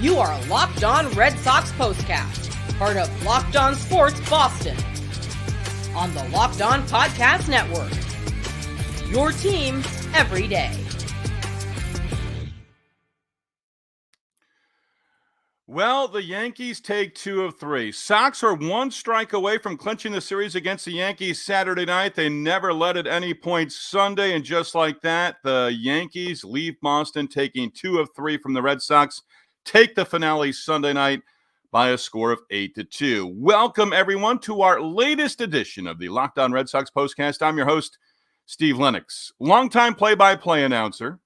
You are Locked On Red Sox Postcast, part of Locked On Sports Boston, on the Locked On Podcast Network. Your team every day. Well, the Yankees take 2 of 3. Sox are 1 strike away from clinching the series against the Yankees Saturday night. They never led at any point Sunday, and just like that, the Yankees leave Boston taking 2 of 3 from the Red Sox, take the finale Sunday night by a score of 8-2. Welcome, everyone, to our latest edition of the Locked On Red Sox Postcast. I'm your host, Steve Lennox, longtime play-by-play announcer.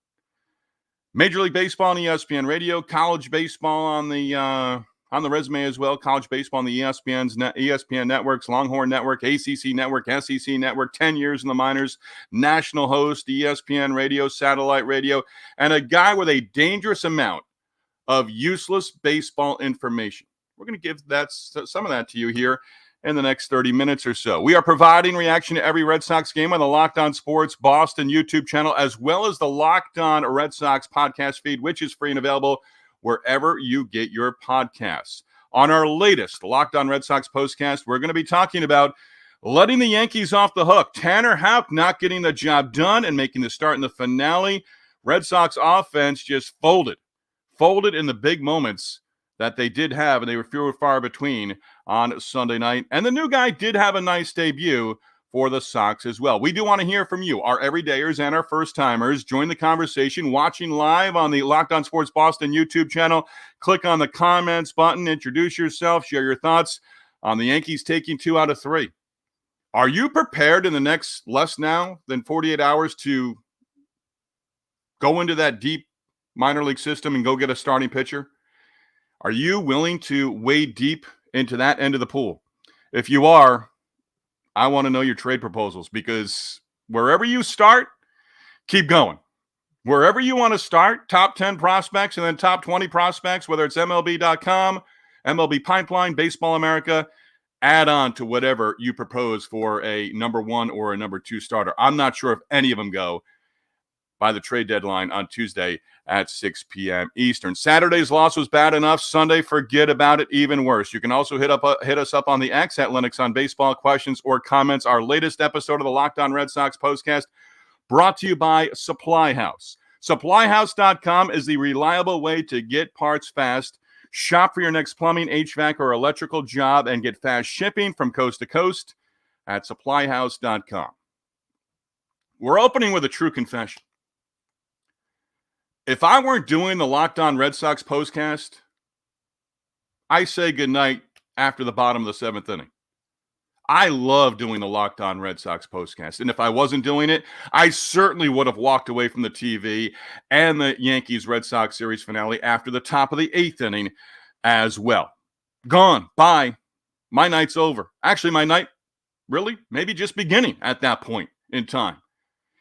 Major League Baseball on ESPN Radio, college baseball on the resume as well. College baseball on the ESPN networks, Longhorn Network, ACC Network, SEC Network. 10 years in the minors. National host, ESPN Radio, satellite radio, and a guy with a dangerous amount of useless baseball information. We're going to give some of that to you here in the next 30 minutes or so. We are providing reaction to every Red Sox game on the Locked On Sports Boston YouTube channel, as well as the Locked On Red Sox podcast feed, which is free and available wherever you get your podcasts. On our latest Locked On Red Sox postcast, we're going to be talking about letting the Yankees off the hook. Tanner Houck not getting the job done and making the start in the finale. Red Sox offense just folded in the big moments that they did have, and they were few and far between on Sunday night. And the new guy did have a nice debut for the Sox as well. We do want to hear from you, our everydayers and our first-timers. Join the conversation, watching live on the Locked On Sports Boston YouTube channel. Click on the comments button, introduce yourself, share your thoughts on the Yankees taking 2 out of 3. Are you prepared in the next less now than 48 hours to go into that deep minor league system and go get a starting pitcher? Are you willing to wade deep into that end of the pool? If you are, I want to know your trade proposals, because wherever you start, keep going. Wherever you want to start, top 10 prospects and then top 20 prospects, whether it's MLB.com, MLB Pipeline, Baseball America, add on to whatever you propose for a number 1 or a number 2 starter. I'm not sure if any of them go by the trade deadline on Tuesday at 6 p.m. Eastern. Saturday's loss was bad enough. Sunday, forget about it, even worse. You can also hit us up on the X at Lennox on baseball questions or comments. Our latest episode of the Locked On Red Sox postcast brought to you by Supply House. SupplyHouse.com is the reliable way to get parts fast. Shop for your next plumbing, HVAC, or electrical job and get fast shipping from coast to coast at SupplyHouse.com. We're opening with a true confession. If I weren't doing the Locked On Red Sox postcast, I say goodnight after the bottom of the 7th inning. I love doing the Locked On Red Sox postcast. And if I wasn't doing it, I certainly would have walked away from the TV and the Yankees-Red Sox series finale after the top of the 8th inning as well. Gone. Bye. My night's over. Actually, my night really maybe just beginning at that point in time.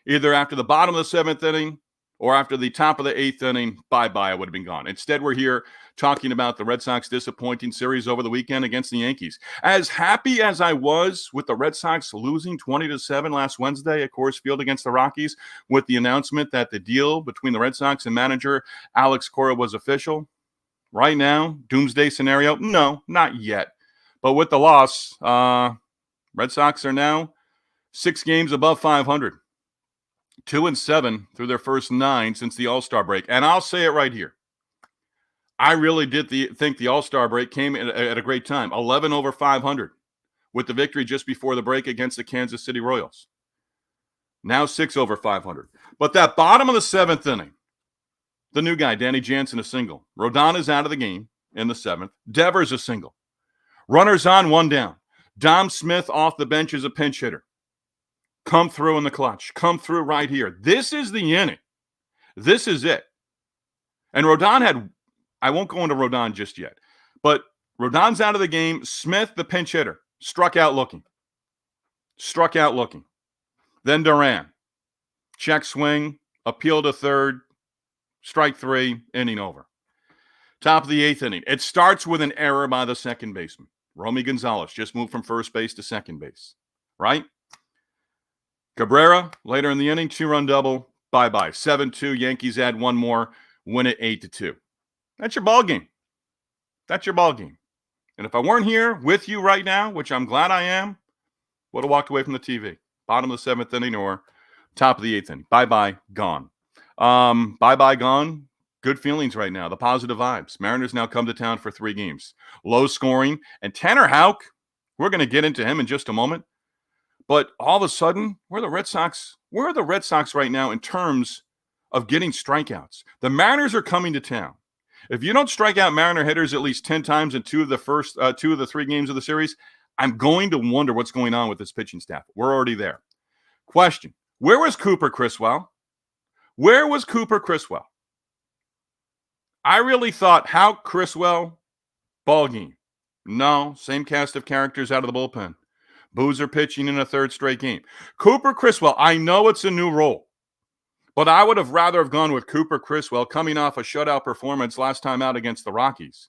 Either after the bottom of the 7th inning or after the top of the 8th inning, bye-bye, I would have been gone. Instead, we're here talking about the Red Sox disappointing series over the weekend against the Yankees. As happy as I was with the Red Sox losing 20-7 last Wednesday at Coors Field against the Rockies, with the announcement that the deal between the Red Sox and manager Alex Cora was official, right now, doomsday scenario, no, not yet. But with the loss, Red Sox are now 6 games above 500. 2-7 through their first 9 since the All-Star break. And I'll say it right here. I really did think the All-Star break came at a great time. 11 over 500 with the victory just before the break against the Kansas City Royals. Now 6 over 500. But that bottom of the 7th inning, the new guy, Danny Jansen, a single. Rodon is out of the game in the 7th. Devers a single. Runners on, 1 down. Dom Smith off the bench as a pinch hitter. Come through in the clutch. Come through right here. This is the inning. This is it. And Rodon had, I won't go into Rodon just yet, but Rodon's out of the game. Smith, the pinch hitter, struck out looking. Then Duran. Check swing, appeal to third, strike 3, inning over. Top of the 8th inning. It starts with an error by the second baseman. Romy Gonzalez just moved from first base to second base, right? Cabrera, later in the inning, 2-run double, bye-bye. 7-2, Yankees add 1 more, win it 8-2. That's your ball game. That's your ball game. And if I weren't here with you right now, which I'm glad I am, would have walked away from the TV. Bottom of the 7th inning or top of the 8th inning. Bye-bye, gone. Bye-bye, gone. Good feelings right now. The positive vibes. Mariners now come to town for 3 games. Low scoring. And Tanner Houck, we're going to get into him in just a moment. But all of a sudden, where are the Red Sox right now in terms of getting strikeouts? The Mariners are coming to town. If you don't strike out Mariner hitters at least 10 times in 2 of the 3 games of the series, I'm going to wonder what's going on with this pitching staff. We're already there. Question: where was Cooper Criswell? Where was Cooper Criswell? I really thought Houck, Criswell, ball game. No, same cast of characters out of the bullpen. Boozer pitching in a 3rd straight game. Cooper Criswell, I know it's a new role, but I would have rather have gone with Cooper Criswell coming off a shutout performance last time out against the Rockies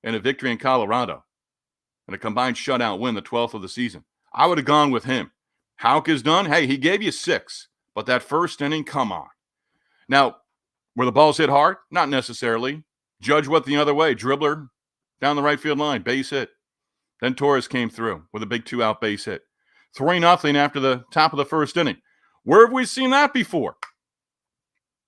and a victory in Colorado and a combined shutout win, the 12th of the season. I would have gone with him. Houck is done. Hey, he gave you 6, but that first inning, come on. Now, were the balls hit hard? Not necessarily. Judge went the other way. Dribbler down the right field line, base hit. Then Torres came through with a big 2-out base hit. 3-0 after the top of the first inning. Where have we seen that before?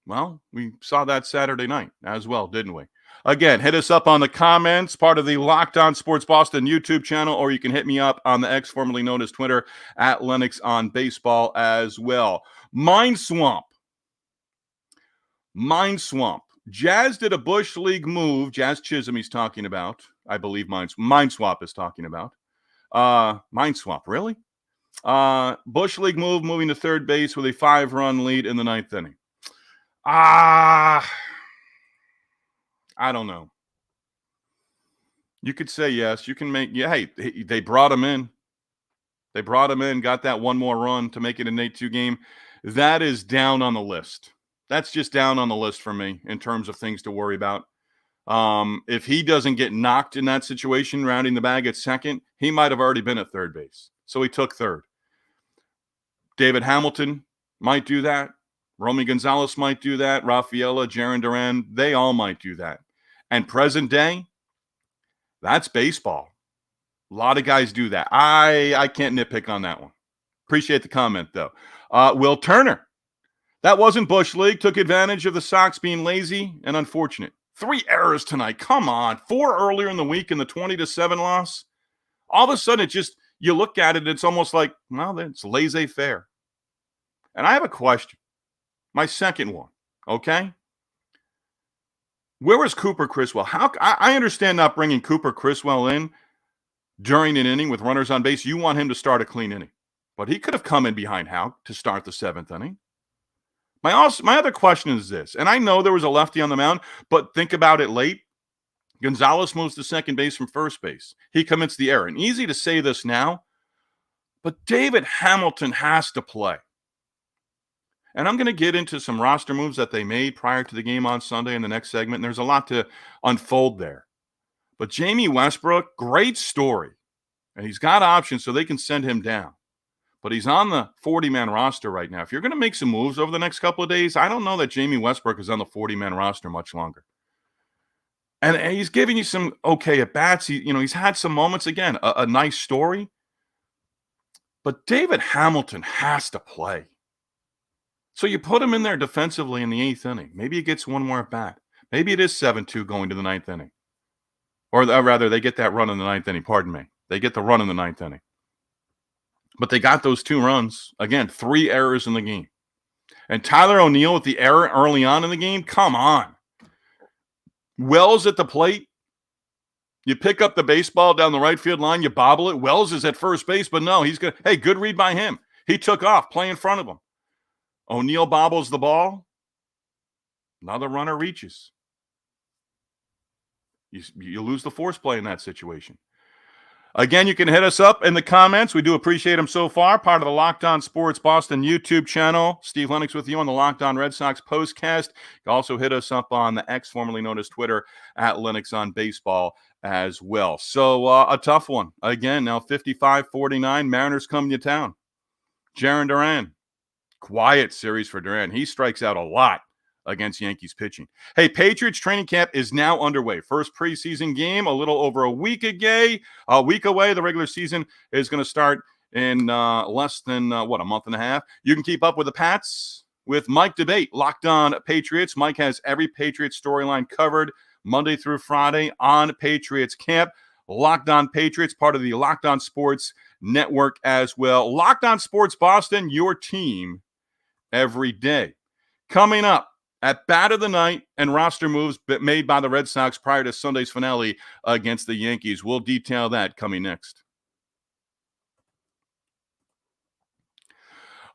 Well, we saw that Saturday night as well, didn't we? Again, hit us up on the comments, part of the Locked On Sports Boston YouTube channel, or you can hit me up on the X, formerly known as Twitter, at Lennox on Baseball as well. Mind Swamp. Jazz did a Bush League move. Jazz Chisholm he's talking about. I believe Mind Swap is talking about. Mind Swap, really? Bush League move, moving to third base with a 5-run lead in the 9th inning. I don't know. You could say yes. You can make, hey, they brought him in. Got that one more run to make it an 8-2 game. That is down on the list. That's just down on the list for me in terms of things to worry about. If he doesn't get knocked in that situation, rounding the bag at second, he might have already been at third base. So he took third. David Hamilton might do that. Romy Gonzalez might do that. Rafaela, Jarren Duran, they all might do that. And present day, that's baseball. A lot of guys do that. I can't nitpick on that one. Appreciate the comment, though. Will Turner. That wasn't Bush League. Took advantage of the Sox being lazy and unfortunate. 3 errors tonight. Come on. 4 earlier in the week in the 20-7 loss. All of a sudden, it just, you look at it, it's almost like, well, it's laissez-faire. And I have a question. My second one, okay? Where was Cooper Criswell? I understand not bringing Cooper Criswell in during an inning with runners on base. You want him to start a clean inning. But he could have come in behind Houck to start the 7th inning. My other question is this, and I know there was a lefty on the mound, but think about it late. Gonzalez moves to second base from first base. He commits the error. And easy to say this now, but David Hamilton has to play. And I'm going to get into some roster moves that they made prior to the game on Sunday in the next segment. And there's a lot to unfold there. But Jamie Westbrook, great story. And he's got options so they can send him down. But he's on the 40-man roster right now. If you're going to make some moves over the next couple of days, I don't know that Jamie Westbrook is on the 40-man roster much longer. And he's giving you some okay at-bats. He's had some moments, again, a nice story. But David Hamilton has to play. So you put him in there defensively in the 8th inning. Maybe he gets one more at-bat. Maybe it is 7-2 going to the 9th inning. Or rather, they get that run in the 9th inning. Pardon me. They get the run in the 9th inning. But they got those 2 runs. Again, 3 errors in the game. And Tyler O'Neill with the error early on in the game, come on. Wells at the plate. You pick up the baseball down the right field line, you bobble it. Wells is at first base, but no, he's good. Hey, good read by him. He took off, play in front of him. O'Neill bobbles the ball. Another runner reaches. You lose the force play in that situation. Again, you can hit us up in the comments. We do appreciate them so far. Part of the Locked On Sports Boston YouTube channel. Steve Lennox with you on the Locked On Red Sox postcast. You can also hit us up on the X, formerly known as Twitter, at Lennox on Baseball as well. So a tough one. Again, now 55-49. Mariners coming to town. Jarren Duran. Quiet series for Duran. He strikes out a lot against Yankees pitching. Hey, Patriots training camp is now underway. First preseason game a little over a week away. The regular season is going to start in less than, a month and a half. You can keep up with the Pats with Mike Debate, Locked On Patriots. Mike has every Patriots storyline covered Monday through Friday on Patriots camp. Locked On Patriots, part of the Locked On Sports Network as well. Locked On Sports Boston, your team every day. Coming up, at bat of the night and roster moves made by the Red Sox prior to Sunday's finale against the Yankees. We'll detail that coming next.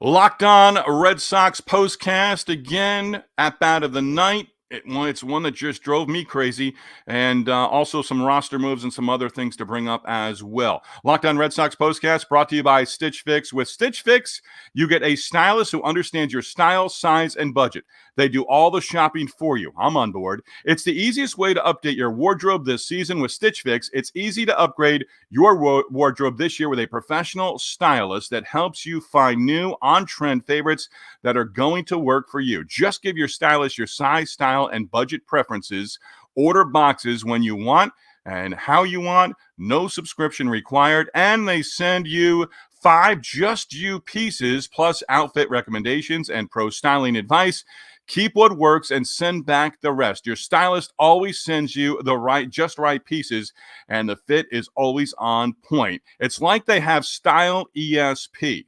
Locked On Red Sox postcast again at bat of the night. It's one that just drove me crazy, and also some roster moves and some other things to bring up as well. Locked On Red Sox postcast brought to you by Stitch Fix. With Stitch Fix, you get a stylist who understands your style, size, and budget. They do all the shopping for you. I'm on board. It's the easiest way to update your wardrobe this season with Stitch Fix. It's easy to upgrade your wardrobe this year with a professional stylist that helps you find new on-trend favorites that are going to work for you. Just give your stylist your size, style, and budget preferences. Order boxes when you want and how you want. No subscription required. And they send you 5 just you pieces plus outfit recommendations and pro styling advice. Keep what works and send back the rest. Your stylist always sends you the just right pieces, and the fit is always on point. It's like they have Style ESP.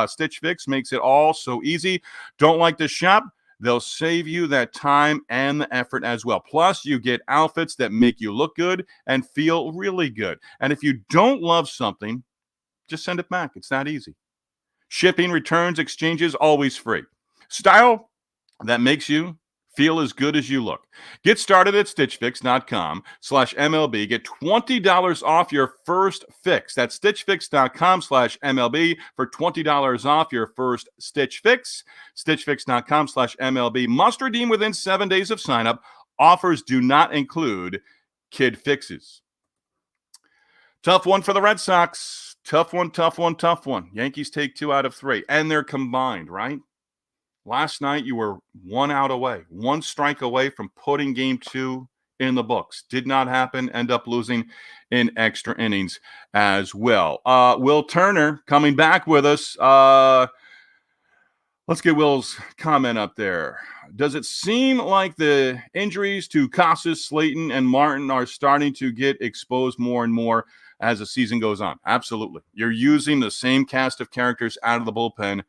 Stitch Fix makes it all so easy. Don't like to shop? They'll save you that time and the effort as well. Plus, you get outfits that make you look good and feel really good. And if you don't love something, just send it back. It's that easy. Shipping, returns, exchanges, always free. Style that makes you feel as good as you look. Get started at stitchfix.com/MLB. Get $20 off your first fix. That's stitchfix.com/MLB for $20 off your first Stitch Fix. Stitchfix.com/MLB. Must redeem within 7 days of sign-up. Offers do not include kid fixes. Tough one for the Red Sox. Tough one. Yankees take 2 out of 3, and they're combined, right? Last night, you were 1 out away, 1 strike away from putting game 2 in the books. Did not happen. End up losing in extra innings as well. Will Turner coming back with us. Let's get Will's comment up there. Does it seem like the injuries to Casas, Slayton, and Martin are starting to get exposed more and more as the season goes on? Absolutely. You're using the same cast of characters out of the bullpen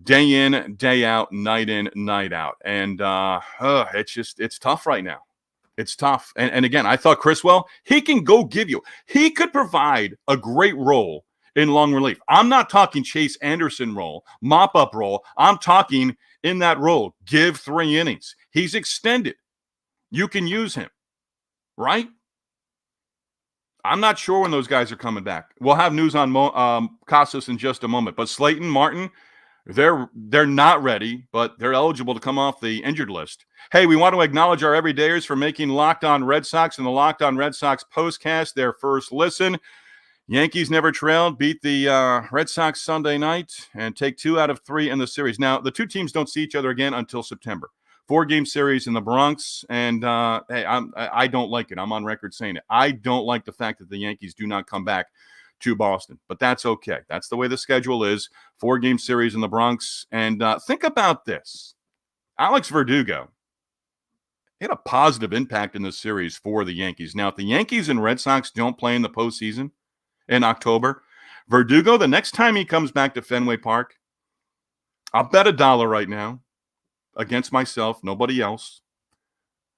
day in, day out, night in, night out. And it's tough right now. It's tough. And again, I thought Criswell, he can go give you. He could provide a great role in long relief. I'm not talking Chase Anderson role, mop-up role. I'm talking in that role, give 3 innings. He's extended. You can use him, right? I'm not sure when those guys are coming back. We'll have news on Casas in just a moment. But Slayton, Martin, they're not ready, but they're eligible to come off the injured list. Hey, we want to acknowledge our everydayers for making Locked On Red Sox and the Locked On Red Sox postcast their first listen. Yankees never trailed, beat the Red Sox Sunday night, and take 2 out of 3 in the series. Now, the 2 teams don't see each other again until September. 4-game series in the Bronx, and I don't like it. I'm on record saying it. I don't like the fact that the Yankees do not come back to Boston, but that's okay. That's the way the schedule is. 4-game series in the Bronx. And think about this. Alex Verdugo had a positive impact in this series for the Yankees. Now, if the Yankees and Red Sox don't play in the postseason in October, Verdugo, the next time he comes back to Fenway Park, I'll bet $1 right now against myself, nobody else.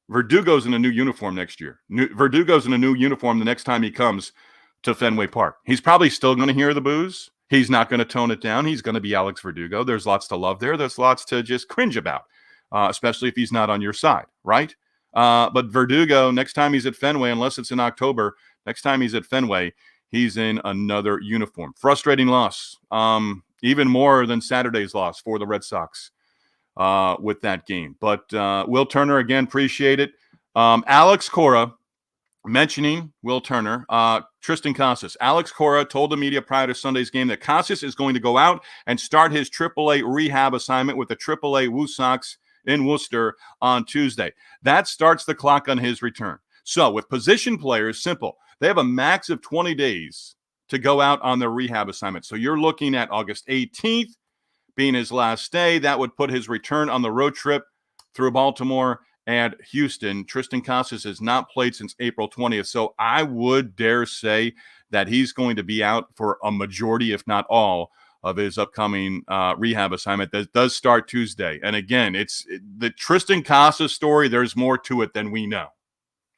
Verdugo's in a new uniform next year. Verdugo's in a new uniform the next time he comes to Fenway Park. He's probably still going to hear the boos. He's not going to tone it down. He's going to be Alex Verdugo. There's lots to love there. There's lots to just cringe about, especially if he's not on your side, right? But Verdugo, next time he's at Fenway, unless it's in October, next time he's at Fenway, he's in another uniform. Frustrating loss, even more than Saturday's loss for the Red Sox with that game. But Will Turner, again, appreciate it. Alex Cora, mentioning Will Turner, Tristan Casas. Alex Cora told the media prior to Sunday's game that Casas is going to go out and start his AAA rehab assignment with the AAA Woo Sox in Worcester on Tuesday. That starts the clock on his return. So with position players, simple. They have a max of 20 days to go out on their rehab assignment. So you're looking at August 18th being his last day. That would put his return on the road trip through Baltimore and Houston. Tristan Casas has not played since April 20th. So I would dare say that he's going to be out for a majority, if not all, of his upcoming rehab assignment that does start Tuesday. And again, it's the Tristan Casas story. There's more to it than we know.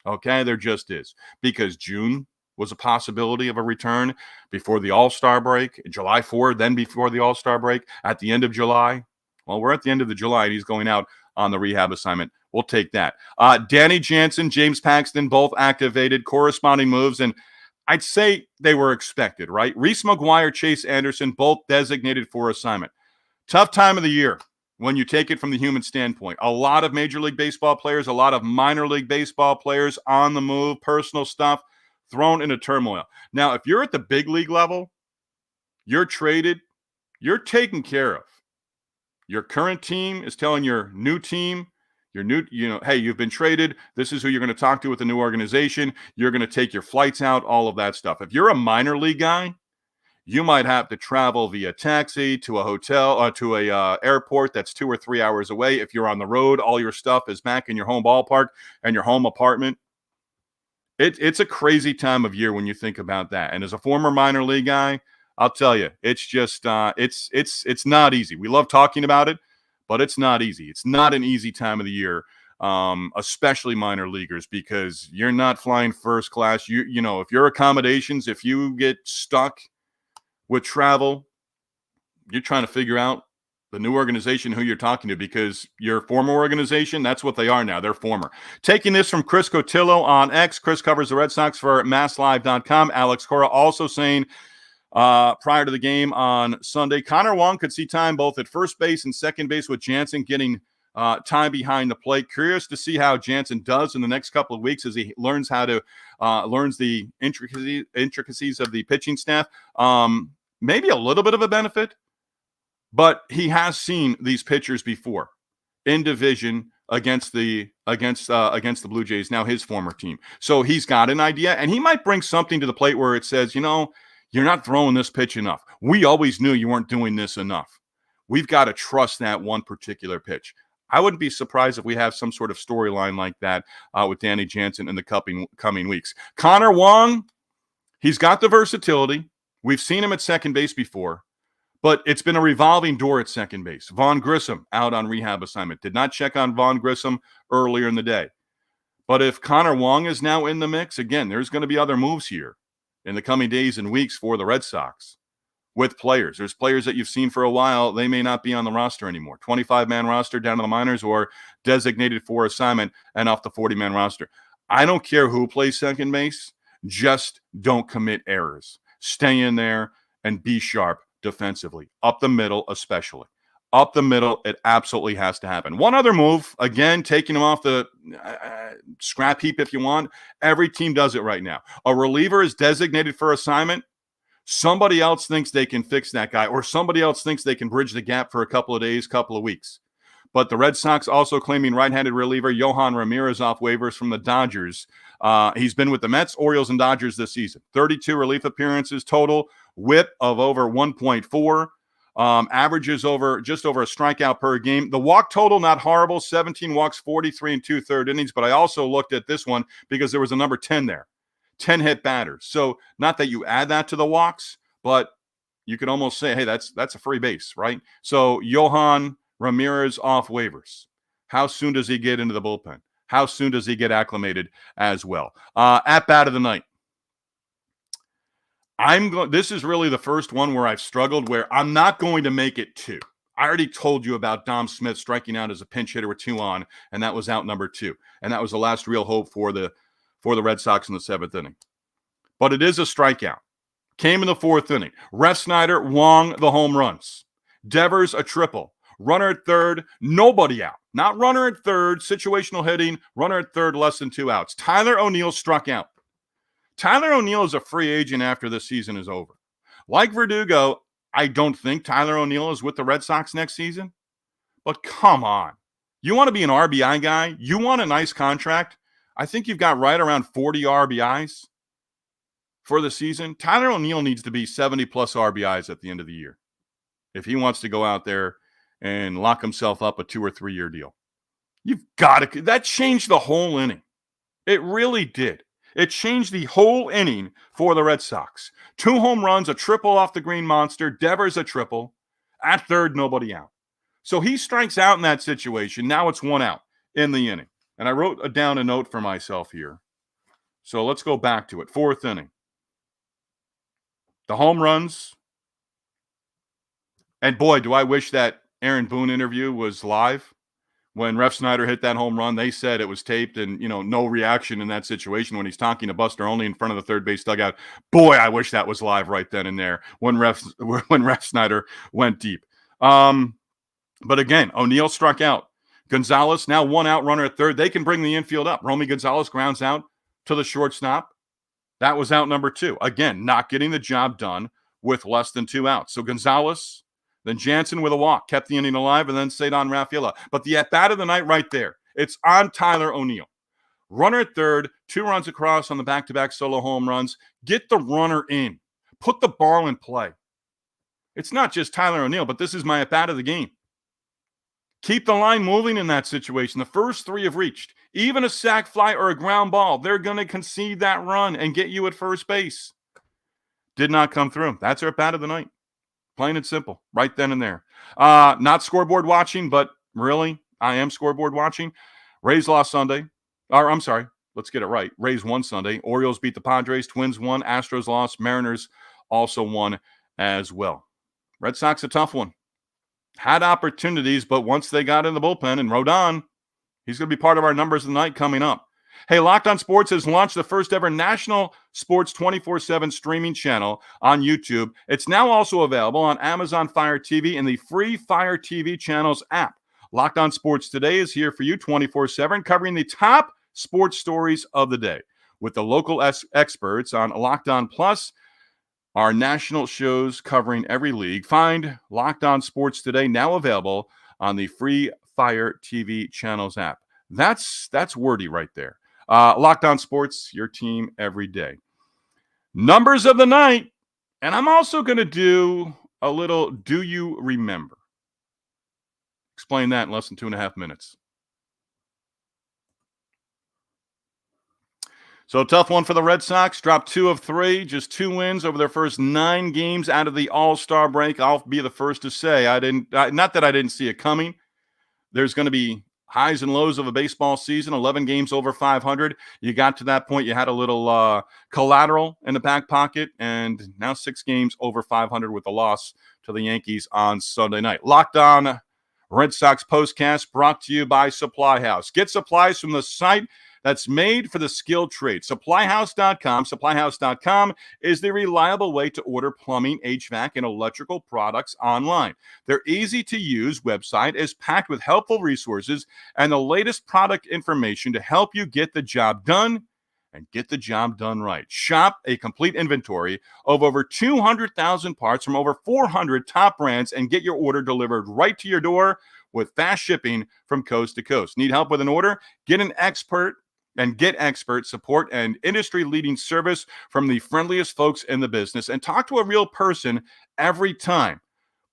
Okay, there just is, because June was a possibility of a return before the All-Star break, July 4th, then before the All-Star break, at the end of July. Well, we're at the end of the July, and he's going out on the rehab assignment. We'll take that. Danny Jansen, James Paxton, both activated, corresponding moves, and I'd say they were expected, right? Reese McGuire, Chase Anderson, both designated for assignment. Tough time of the year when you take it from the human standpoint. A lot of Major League Baseball players, a lot of minor league baseball players on the move, personal stuff thrown into turmoil. Now, if you're at the big league level, you're traded, you're taken care of. Your current team is telling your new team, hey, you've been traded. This is who you're going to talk to with the new organization. You're going to take your flights out, all of that stuff. If you're a minor league guy, you might have to travel via taxi to a hotel or to a airport that's 2 or 3 hours away. If you're on the road, all your stuff is back in your home ballpark and your home apartment. It's a crazy time of year when you think about that. And as a former minor league guy, I'll tell you, it's just it's not easy. We love talking about it, but it's not easy. It's not an easy time of the year, especially minor leaguers, because you're not flying first class. You know, if your accommodations, if you get stuck with travel, you're trying to figure out the new organization who you're talking to, because your former organization, that's what they are now. They're former. Taking this from Chris Cotillo on X. Chris covers the Red Sox for MassLive.com. Alex Cora also saying prior to the game on Sunday, Connor Wong could see time both at first base and second base, with Jansen getting time behind the plate. Curious to see how Jansen does in the next couple of weeks as he learns how to learns the intricacies of the pitching staff. Maybe a little bit of a benefit, but he has seen these pitchers before in division against the Blue Jays, now his former team. So he's got an idea, and he might bring something to the plate where it says, you're not throwing this pitch enough. We always knew you weren't doing this enough. We've got to trust that one particular pitch. I wouldn't be surprised if we have some sort of storyline like that with Danny Jansen in the coming weeks. Connor Wong, he's got the versatility. We've seen him at second base before, but it's been a revolving door at second base. Vaughn Grissom out on rehab assignment. Did not check on Vaughn Grissom earlier in the day. But if Connor Wong is now in the mix, again, there's going to be other moves here in the coming days and weeks for the Red Sox with players. There's players that you've seen for a while. They may not be on the roster anymore. 25-man roster down to the minors, or designated for assignment and off the 40-man roster. I don't care who plays second base. Just don't commit errors. Stay in there and be sharp defensively. Up the middle especially. Up the middle, it absolutely has to happen. One other move, again, taking him off the scrap heap if you want. Every team does it right now. A reliever is designated for assignment. Somebody else thinks they can fix that guy, or somebody else thinks they can bridge the gap for a couple of days, couple of weeks. But the Red Sox also claiming right-handed reliever Yohan Ramirez off waivers from the Dodgers. He's been with the Mets, Orioles, and Dodgers this season. 32 relief appearances total, whip of over 1.4. Averages just over a strikeout per game. The walk total, not horrible, 17 walks, 43 and 2/3 innings. But I also looked at this one because there was a number 10 there, 10 hit batters. So not that you add that to the walks, but you could almost say, hey, that's a free base, right? So Yohan Ramirez off waivers. How soon does he get into the bullpen? How soon does he get acclimated as well? At bat of the night. This is really the first one where I've struggled, where I'm not going to make it 2. I already told you about Dom Smith striking out as a pinch hitter with 2 on, and that was out number 2. And that was the last real hope for the Red Sox in the 7th inning. But it is a strikeout. Came in the 4th inning. Refsnyder, Wong, the home runs. Devers, a triple. Runner at third, nobody out. Not runner at third, situational hitting. Runner at third, less than 2 outs. Tyler O'Neill struck out. Tyler O'Neill is a free agent after this season is over. Like Verdugo, I don't think Tyler O'Neill is with the Red Sox next season. But come on. You want to be an RBI guy? You want a nice contract? I think you've got right around 40 RBIs for the season. Tyler O'Neill needs to be 70-plus RBIs at the end of the year if he wants to go out there and lock himself up a 2 or 3 year deal. You've got to – that changed the whole inning. It really did. It changed the whole inning for the Red Sox. 2 home runs, a triple off the Green Monster, Devers a triple. At third, nobody out. So he strikes out in that situation. Now it's 1 out in the inning. And I wrote down a note for myself here. So let's go back to it. 4th inning. The home runs. And boy, do I wish that Aaron Boone interview was live. When Refsnyder hit that home run, they said it was taped and, no reaction in that situation when he's talking to Buster Olney in front of the third base dugout. Boy, I wish that was live right then and there when Refsnyder went deep. But again, O'Neill struck out. Gonzalez, now 1 out, runner at third. They can bring the infield up. Romy Gonzalez grounds out to the shortstop. That was out number 2. Again, not getting the job done with less than 2 outs. So Gonzalez, then Jansen with a walk, kept the inning alive, and then Ceddanne Rafaela. But the at-bat of the night right there, it's on Tyler O'Neill. Runner at third, 2 runs across on the back-to-back solo home runs. Get the runner in. Put the ball in play. It's not just Tyler O'Neill, but this is my at-bat of the game. Keep the line moving in that situation. The first 3 have reached. Even a sac fly or a ground ball, they're going to concede that run and get you at first base. Did not come through. That's our at-bat of the night. Plain and simple, right then and there. Not scoreboard watching, but really, I am scoreboard watching. Rays lost Sunday. I'm sorry, let's get it right. Rays won Sunday. Orioles beat the Padres. Twins won. Astros lost. Mariners also won as well. Red Sox a tough one. Had opportunities, but once they got in the bullpen, and Rodon, he's going to be part of our numbers of the night coming up. Hey, Locked On Sports has launched the first ever national sports 24/7 streaming channel on YouTube. It's now also available on Amazon Fire TV and the free Fire TV channels app. Locked On Sports Today is here for you 24/7, covering the top sports stories of the day with the local experts on Locked On Plus, our national shows covering every league. Find Locked On Sports Today now available on the free Fire TV channels app. That's wordy right there. Locked On Sports, your team every day. Numbers of the night, and I'm also going to do a little Do You Remember? Explain that in less than 2.5 minutes. So a tough one for the Red Sox. Dropped 2 of 3, just 2 wins over their first 9 games out of the All-Star break. I'll be the first to say not that I didn't see it coming. There's going to be highs and lows of a baseball season, 11 games over 500. You got to that point, you had a little collateral in the back pocket, and now 6 games over 500 with the loss to the Yankees on Sunday night. Locked On Red Sox Postcast brought to you by Supply House. Get supplies from the site that's made for the skilled trade. SupplyHouse.com. SupplyHouse.com is the reliable way to order plumbing, HVAC, and electrical products online. Their easy-to-use website is packed with helpful resources and the latest product information to help you get the job done and get the job done right. Shop a complete inventory of over 200,000 parts from over 400 top brands and get your order delivered right to your door with fast shipping from coast to coast. Need help with an order? Get expert support and industry-leading service from the friendliest folks in the business, and talk to a real person every time.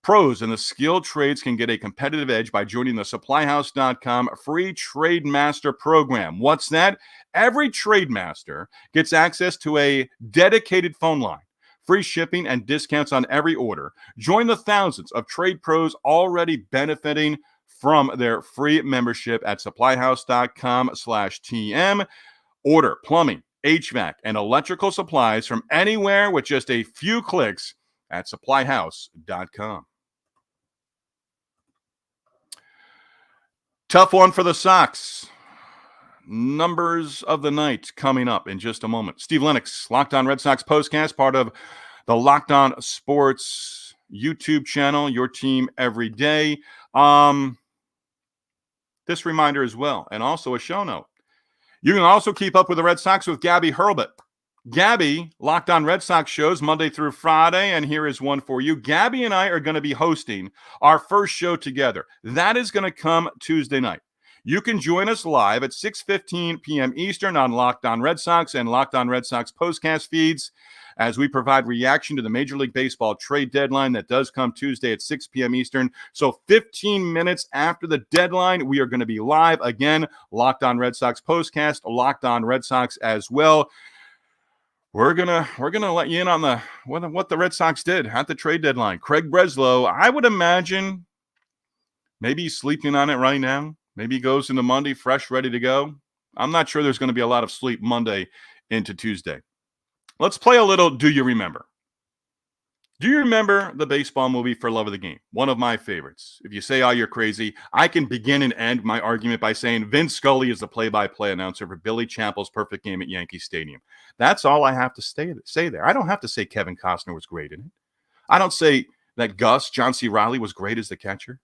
Pros in the skilled trades can get a competitive edge by joining the SupplyHouse.com free Trade Master program. What's that? Every Trade Master gets access to a dedicated phone line, free shipping, and discounts on every order. Join the thousands of trade pros already benefiting from their free membership at supplyhouse.com/TM. Order plumbing, HVAC, and electrical supplies from anywhere with just a few clicks at supplyhouse.com. Tough one for the Sox. Numbers of the night coming up in just a moment. Steve Lennox, Locked On Red Sox Postcast, part of the Locked On Sports YouTube channel, your team every day. This reminder as well, and also a show note. You can also keep up with the Red Sox with Gabby Hurlbut. Gabby, Locked On Red Sox shows Monday through Friday, and here is one for you. Gabby and I are going to be hosting our first show together. That is going to come Tuesday night. You can join us live at 6:15 p.m. Eastern on Locked On Red Sox and Locked On Red Sox postcast feeds as we provide reaction to the Major League Baseball trade deadline that does come Tuesday at 6 p.m. Eastern. So 15 minutes after the deadline, we are going to be live again. Locked On Red Sox postcast, Locked On Red Sox as well. We're gonna let you in on what the Red Sox did at the trade deadline. Craig Breslow, I would imagine maybe he's sleeping on it right now. Maybe he goes into Monday fresh, ready to go. I'm not sure there's going to be a lot of sleep Monday into Tuesday. Let's play a little Do You Remember? Do you remember the baseball movie For Love of the Game? One of my favorites. If you say, oh, you're crazy, I can begin and end my argument by saying Vince Scully is the play-by-play announcer for Billy Chappell's Perfect Game at Yankee Stadium. That's all I have to say there. I don't have to say Kevin Costner was great in it. I don't say that John C. Reilly was great as the catcher.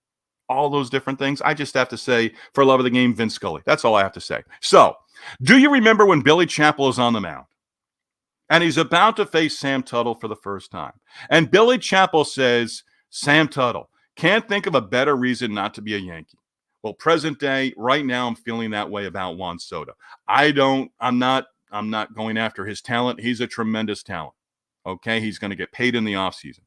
All those different things. I just have to say, For Love of the Game, Vince Scully. That's all I have to say. So, do you remember when Billy Chappell is on the mound? And he's about to face Sam Tuttle for the first time. And Billy Chappell says, Sam Tuttle, can't think of a better reason not to be a Yankee. Well, present day, right now, I'm feeling that way about Juan Soto. I'm not going after his talent. He's a tremendous talent. Okay, he's going to get paid in the offseason.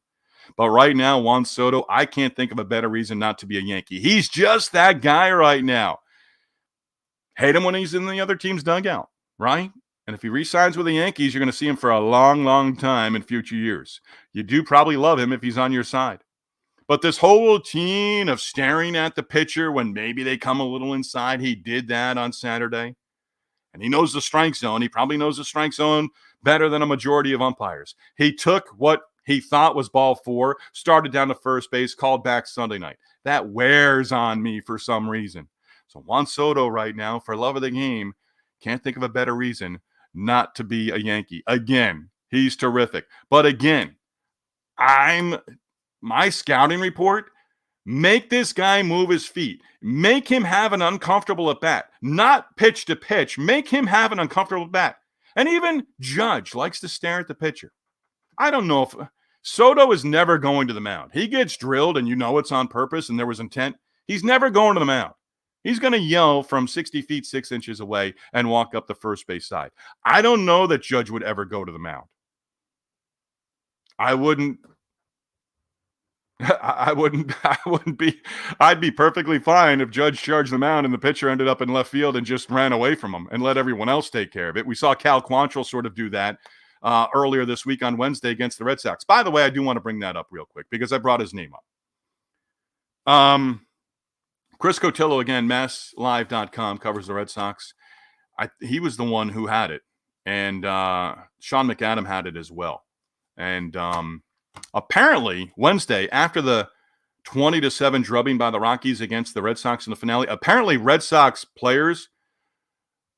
But right now, Juan Soto, I can't think of a better reason not to be a Yankee. He's just that guy right now. Hate him when he's in the other team's dugout, right? And if he re-signs with the Yankees, you're going to see him for a long, long time in future years. You do probably love him if he's on your side. But this whole routine of staring at the pitcher when maybe they come a little inside, he did that on Saturday. And he knows the strike zone. He probably knows the strike zone better than a majority of umpires. He took what he thought was ball 4, started down to first base, called back Sunday night. That wears on me for some reason. So Juan Soto right now, for love of the game, can't think of a better reason not to be a Yankee. Again, he's terrific. But again, my scouting report, make this guy move his feet. Make him have an uncomfortable at bat. Not pitch to pitch. Make him have an uncomfortable at bat. And even Judge likes to stare at the pitcher. I don't know if Soto is never going to the mound. He gets drilled and you know it's on purpose and there was intent. He's never going to the mound. He's going to yell from 60 feet, 6 inches away and walk up the first base side. I don't know that Judge would ever go to the mound. I'd be perfectly fine if Judge charged the mound and the pitcher ended up in left field and just ran away from him and let everyone else take care of it. We saw Cal Quantrill sort of do that earlier this week on Wednesday against the Red Sox. By the way, I do want to bring that up real quick because I brought his name up. Chris Cotillo, again, MassLive.com, covers the Red Sox. He was the one who had it, and Sean McAdam had it as well. And apparently, Wednesday, after the 20-7 drubbing by the Rockies against the Red Sox in the finale, apparently Red Sox players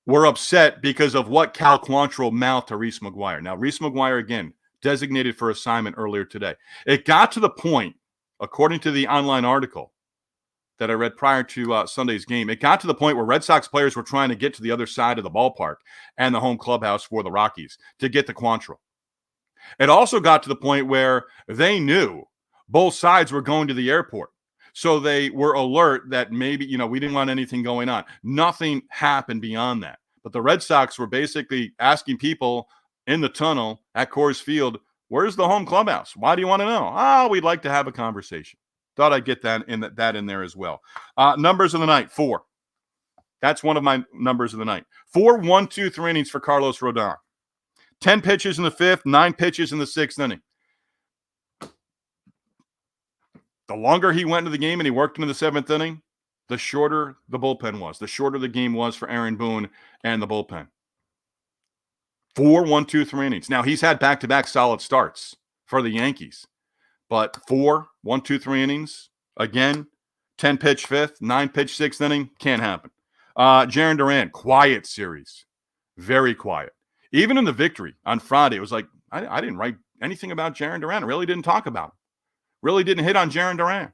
were upset because of what Cal Quantrill mouthed to Reese McGuire. Now, Reese McGuire, again, designated for assignment earlier today. It got to the point, according to the online article that I read prior to Sunday's game, it got to the point where Red Sox players were trying to get to the other side of the ballpark and the home clubhouse for the Rockies to get to Quantrill. It also got to the point where they knew both sides were going to the airport. So they were alert that maybe, we didn't want anything going on. Nothing happened beyond that. But the Red Sox were basically asking people in the tunnel at Coors Field, where's the home clubhouse? Why do you want to know? Oh, we'd like to have a conversation. Thought I'd get that in there as well. Numbers of the night, 4. That's one of my numbers of the night. 4 1-2-3 innings for Carlos Rodon. 10 pitches in the 5th, 9 pitches in the 6th inning. The longer he went into the game and he worked into the 7th inning, the shorter the bullpen was. The shorter the game was for Aaron Boone and the bullpen. 4 1-2-3 innings. Now, he's had back-to-back solid starts for the Yankees. But 4 1-2-3 innings, again, 10-pitch 5th, 9-pitch 6th inning, can't happen. Jarren Duran, quiet series. Very quiet. Even in the victory on Friday, it was like, I didn't write anything about Jarren Duran. I really didn't talk about him. Really didn't hit on Jarren Duran.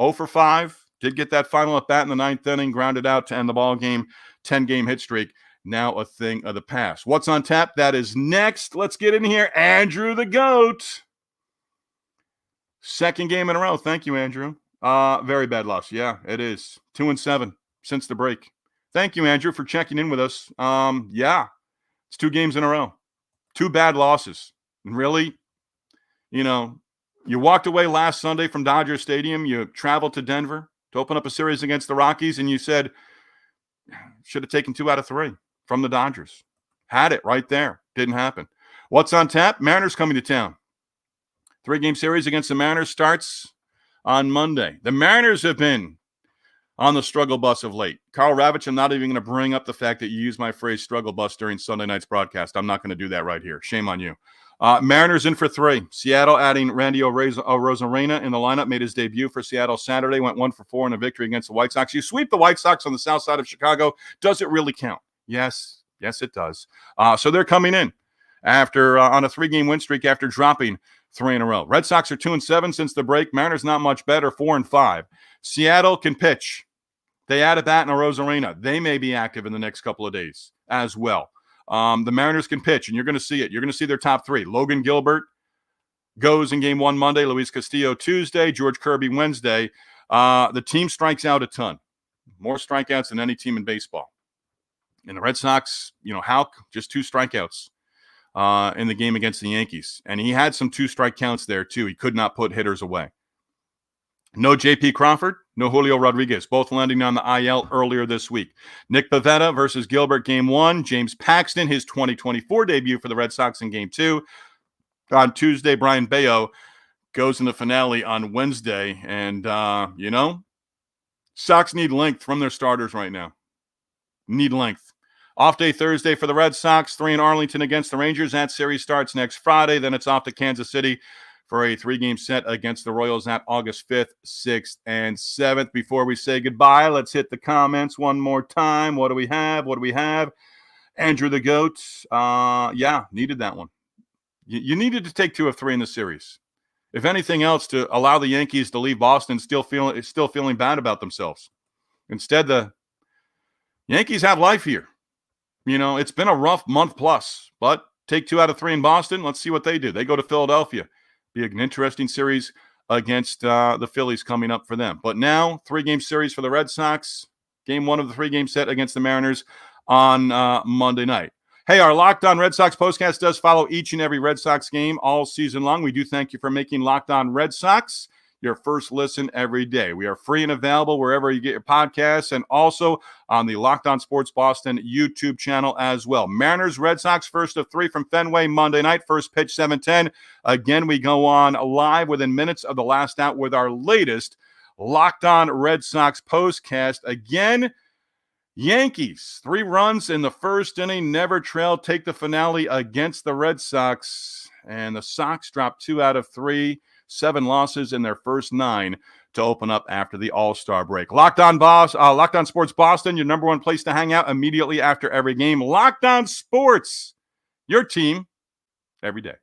0 for 5. Did get that final at bat in the 9th inning, grounded out to end the ball game. 10-game hit streak. Now a thing of the past. What's on tap? That is next. Let's get in here. Andrew the GOAT. Second game in a row. Thank you, Andrew. Very bad loss. Yeah, it is. 2-7. since the break. Thank you, Andrew, for checking in with us. Yeah, it's 2 games in a row. 2 bad losses. And really, you walked away last Sunday from Dodger Stadium. You traveled to Denver to open up a series against the Rockies, and you said, should have taken 2 out of 3 from the Dodgers. Had it right there. Didn't happen. What's on tap? Mariners coming to town. 3-game series against the Mariners starts on Monday. The Mariners have been on the struggle bus of late. Carl Ravitch, I'm not even going to bring up the fact that you used my phrase struggle bus during Sunday night's broadcast. I'm not going to do that right here. Shame on you. Mariners in for 3. Seattle adding Randy Arozarena in the lineup, made his debut for Seattle Saturday, went 1 for 4 in a victory against the White Sox. You sweep the White Sox on the south side of Chicago. Does it really count? Yes, it does. So they're coming in after on a 3-game win streak after dropping 3 in a row. Red Sox are 2-7 since the break. Mariners not much better, 4-5. Seattle can pitch. They added that in Arozarena. They may be active in the next couple of days as well. The Mariners can pitch, and you're going to see it. You're going to see their top 3. Logan Gilbert goes in game 1 Monday. Luis Castillo Tuesday. George Kirby Wednesday. The team strikes out a ton. More strikeouts than any team in baseball. And the Red Sox, Houck, just 2 strikeouts in the game against the Yankees. And he had some 2-strike counts there, too. He could not put hitters away. No J.P. Crawford, no Julio Rodriguez, both landing on the IL earlier this week. Nick Pivetta versus Gilbert, game 1. James Paxton, his 2024 debut for the Red Sox in game 2. On Tuesday, Brian Bayo goes in the finale on Wednesday. And, Sox need length from their starters right now. Need length. Off day Thursday for the Red Sox, 3 in Arlington against the Rangers. That series starts next Friday. Then it's off to Kansas City for a 3-game set against the Royals at August 5th, 6th, and 7th. Before we say goodbye, let's hit the comments one more time. What do we have? Andrew the GOAT. Needed that one. You needed to take 2 of 3 in the series. If anything else, to allow the Yankees to leave Boston still feeling bad about themselves. Instead, the Yankees have life here. It's been a rough month plus, but take 2 out of 3 in Boston. Let's see what they do. They go to Philadelphia. Be an interesting series against the Phillies coming up for them. But now, 3-game series for the Red Sox. Game 1 of the 3-game set against the Mariners on Monday night. Hey, our Locked On Red Sox postcast does follow each and every Red Sox game all season long. We do thank you for making Locked On Red Sox your first listen every day. We are free and available wherever you get your podcasts and also on the Locked On Sports Boston YouTube channel as well. Mariners, Red Sox, first of 3 from Fenway Monday night, first pitch 7:10. Again, we go on live within minutes of the last out with our latest Locked On Red Sox postcast. Again, Yankees, 3 runs in the first inning, never trailed, take the finale against the Red Sox. And the Sox drop 2 out of 3. 7 losses in their first 9 to open up after the All-Star break. Locked On Sports Boston, your number 1 place to hang out immediately after every game. Locked On Sports, your team every day.